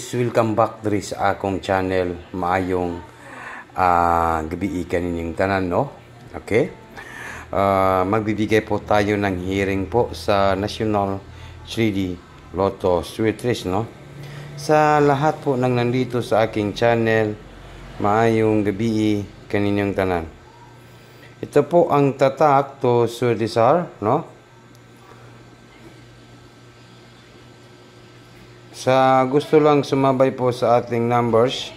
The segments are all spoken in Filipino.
guys, welcome back diri sa akong channel. Maayong gabi kaninyong tanan, no? Okay? Magbibigay po tayo ng hearing po sa National 3D Lotto Sweet Race, no? Sa lahat po nang nandito sa aking channel, maayong gabi kaninyong tanan. Ito po ang tatak to Sudisar, no? Sa gusto lang sumabay po sa ating numbers,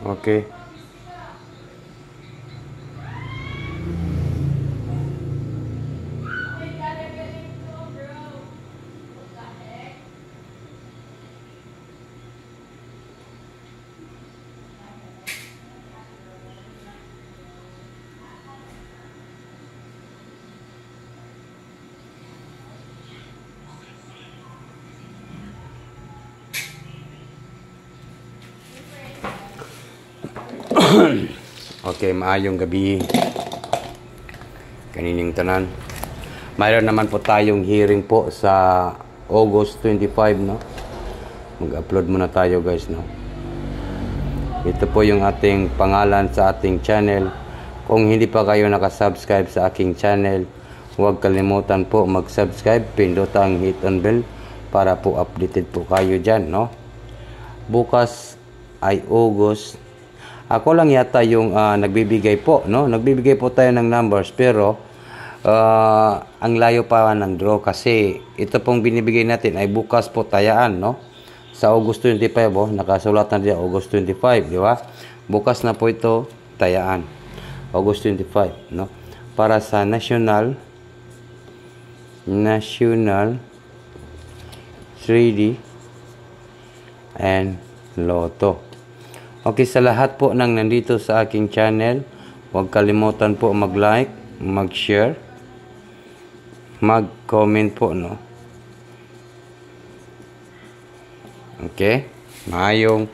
okay. Okay, maayong gabi kanining tanan. Mayroon naman po tayong hearing po sa August 25, no? Mag-upload muna tayo, guys, no? Ito po yung ating pangalan sa ating channel. Kung hindi pa kayo nakasubscribe sa aking channel, huwag kalimutan po mag-subscribe, pindutan ang hit on bell para po updated po kayo dyan, no? Bukas ay August. Ako lang yata yung nagbibigay po, no? Nagbibigay po tayo ng numbers, pero ang layo pa ng draw kasi ito pong binibigay natin ay bukas po tayaan, no? Sa August 25, oh, nakasulat na diyan August 25, di ba? Bukas na po ito tayaan. August 25, no? Para sa National 3D and Lotto. Okay, sa lahat po nang nandito sa aking channel, huwag kalimutan po mag-like, mag-share, mag-comment po, no? Okay? Maayong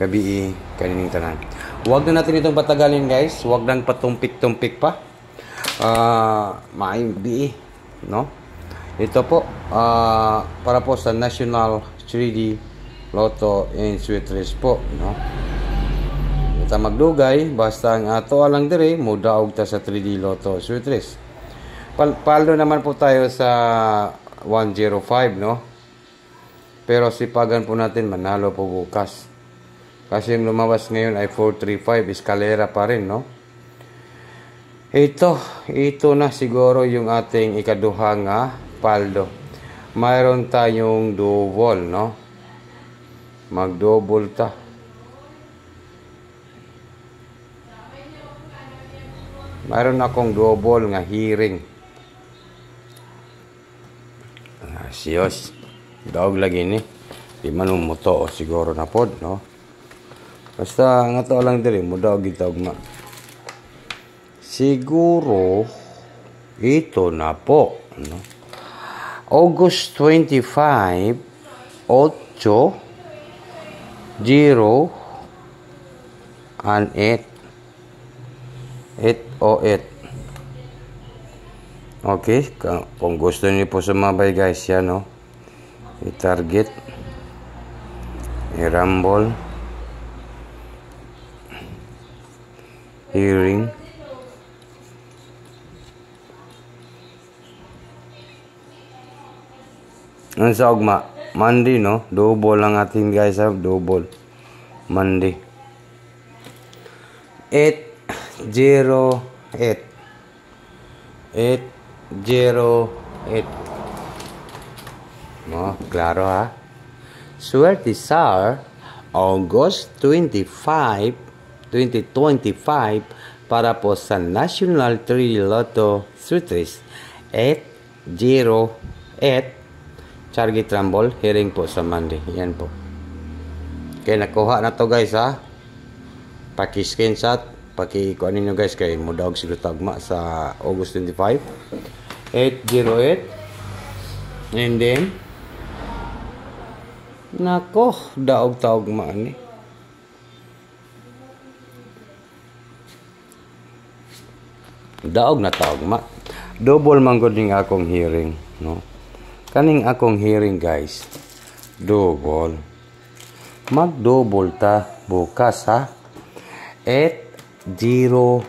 gabi kanining tanan. Huwag na natin itong patagalin, guys. Huwag nang patumpik-tumpik pa. Maayong gabi, no? Ito po, para po sa National 3D Lotto and Sweet Race po, no? Ta magdugay basta ang ato alang dire mudaog ta sa 3D Lotto Sweet Race. Paldo naman po tayo sa 105, no? Pero sipagan po natin manalo po bukas. Kasi yung lumabas ngayon ay 435, eskalera pa rin, no? Ito na siguro yung ating ikaduha nga paldo. Mayroon tayong double, no? Mag-double ta. Mayroon akong double nga hearing. Siyos. Daog lagi ni. Di man umuto siguro na pod, no? Basta nga to lang diri mo daog gitawag ma. Siguro ito na po, no? August 25, 8, 0 and 8. 808. Okay, kung gusto niyo po sumabay, guys, yan, no? I-target, i-rumble, hearing, ang sa ugma Monday, no? Double lang ating, guys, ha? Double Monday 808. 808. No, klaro, ha? Swertisar August 25, 2025 para po sa National 3D Lotto Sweet Race 808. Target rumble, hearing po sa Monday. Yan po. Okay, nakuha na to, guys, ha? Paki-screenshot, paki-kuha ninyo, guys, kay mudaog siguro tagma sa August 25. 808. And then, nako, daog tagma ni. Daog na taog double man gud ning akong hearing, no? Kaning akong hearing guys, double. Mag-double ta bukas ha. 808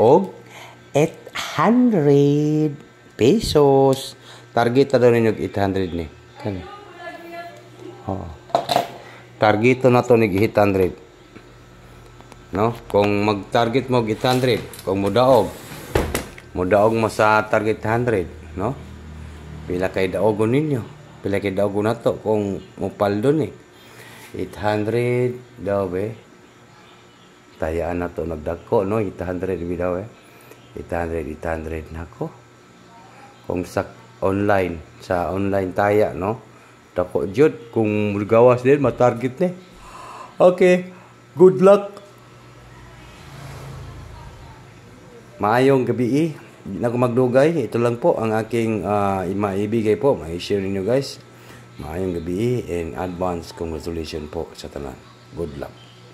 og 800 pesos. Target ta daw ninyo 800 ni. Kani. Oh. Target na to nig 800. No? Kung mag-target mo 800, kung mudaog mo sa target 100, no? Pila kay daogon ninyo? Pila kay daogon nato kung mupaldo ni 800 daw be. Tayaan na to nagdako, no? 800 daw 800 nako. Kung sa online taya, no? Dako jud kung gawas din ma-target ni. Okay. Good luck. Maayong gabi. Hindi na ako magdugay. Ito lang po ang aking maibigay po. Mai-share ninyo guys. Maayong gabi and advance congratulations po sa tanan. Good luck.